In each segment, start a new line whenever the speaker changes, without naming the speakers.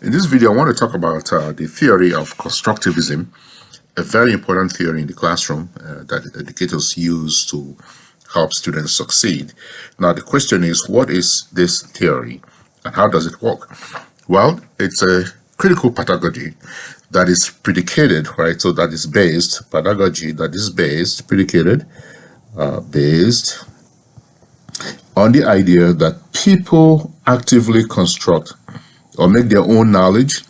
In this video, I want to talk about the theory of constructivism, a very important theory in the classroom that educators use to help students succeed. Now, the question is, what is this theory and how does it work? Well, it's a critical pedagogy that is predicated, right? So that is based, pedagogy that is based, predicated, based on the idea that people actively construct or make their own knowledge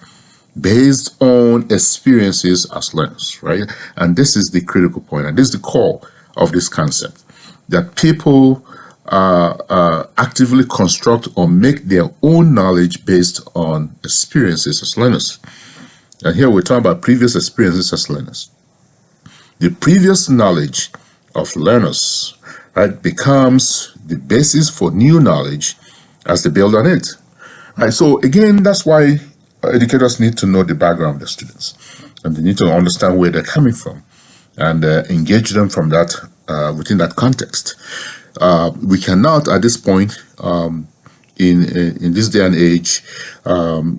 based on experiences as learners, right? And this is the critical point, and this is the core of this concept, that people actively construct or make their own knowledge based on experiences as learners. And here we're talking about previous experiences as learners. The previous knowledge of learners, right, becomes the basis for new knowledge as they build on it. Right, so again, that's why educators need to know the background of the students, and they need to understand where they're coming from and engage them from that within that context. We cannot, at this point, in this day and age,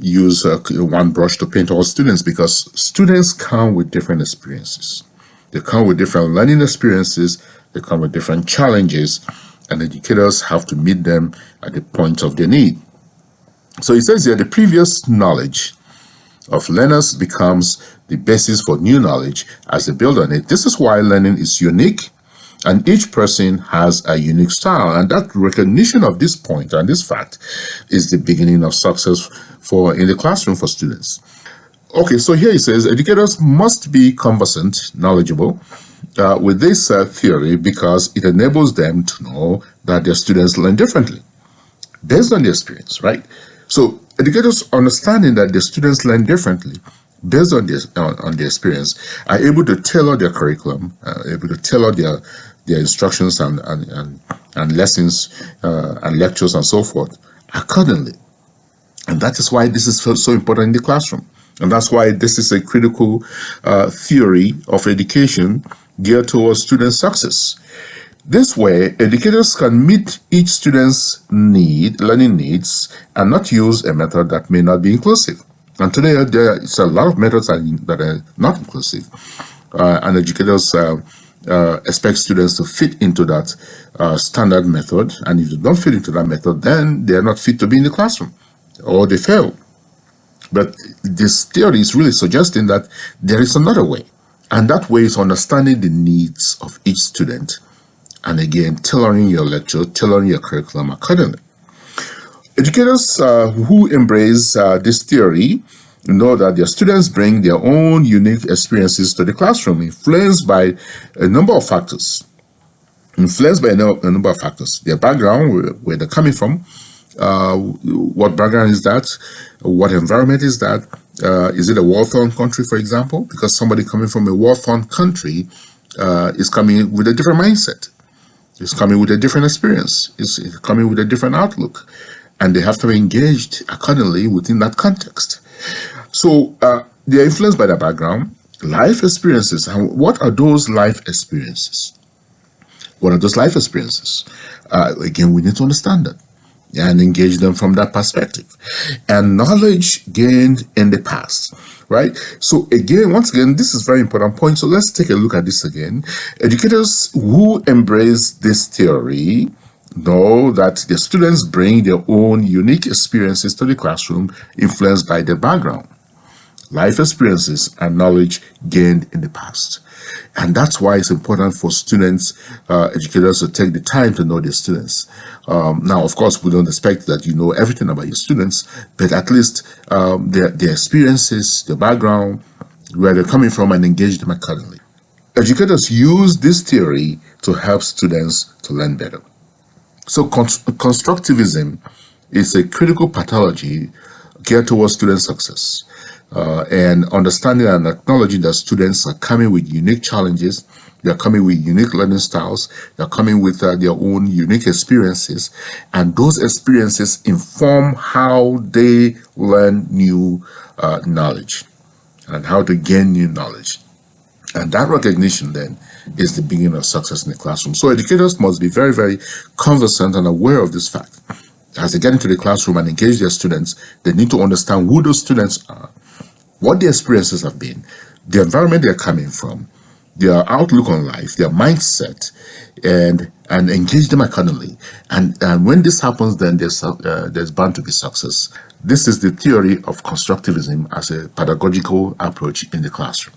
use one brush to paint all students, because students come with different experiences. They come with different learning experiences. They come with different challenges, and educators have to meet them at the point of their need. So it says here, the previous knowledge of learners becomes the basis for new knowledge as they build on it. This is why learning is unique, and each person has a unique style. And that recognition of this point and this fact is the beginning of success in the classroom for students. Okay, so here it says, educators must be conversant, knowledgeable with this theory, because it enables them to know that their students learn differently based on their experience, right? So educators understanding that the students learn differently based on their experience are able to tailor their curriculum, able to tailor their instructions and lessons and lectures and so forth accordingly. And that is why this is so important in the classroom. And that's why this is a critical theory of education geared towards student success. This way, educators can meet each student's learning needs, and not use a method that may not be inclusive. And today, there is a lot of methods that are not inclusive, and educators expect students to fit into that standard method. And if they don't fit into that method, then they are not fit to be in the classroom, or they fail. But this theory is really suggesting that there is another way, and that way is understanding the needs of each student, and again, tailoring your lecture, tailoring your curriculum accordingly. Educators who embrace this theory know that their students bring their own unique experiences to the classroom, influenced by a number of factors. Their background, where they're coming from, what background is that? What environment is that? Is it a war-torn country, for example? Because somebody coming from a war-torn country is coming with a different mindset. It's coming with a different experience. It's coming with a different outlook. And they have to be engaged accordingly within that context. So they are influenced by their background, life experiences. And what are those life experiences? What are those life experiences? Again, we need to understand that and engage them from that perspective. And knowledge gained in the past, right? So again, once again, this is a very important point. So let's take a look at this again. Educators who embrace this theory know that the students bring their own unique experiences to the classroom, influenced by their background, life experiences, and knowledge gained in the past. And that's why it's important for students, educators, to take the time to know their students. Now, of course, we don't expect that you know everything about your students, but at least their experiences, their background, where they're coming from, and engage them accordingly. Educators use this theory to help students to learn better. So constructivism is a critical pathology geared towards student success. And understanding and acknowledging that students are coming with unique challenges, they're coming with unique learning styles, they're coming with their own unique experiences, and those experiences inform how they learn new knowledge and how to gain new knowledge. And that recognition then is the beginning of success in the classroom. So educators must be very, very conversant and aware of this fact, As they get into the classroom and engage their students, they need to understand who those students are, what their experiences have been, the environment they're coming from, their outlook on life, their mindset, and engage them accordingly. And when this happens, then there's bound to be success. This is the theory of constructivism as a pedagogical approach in the classroom.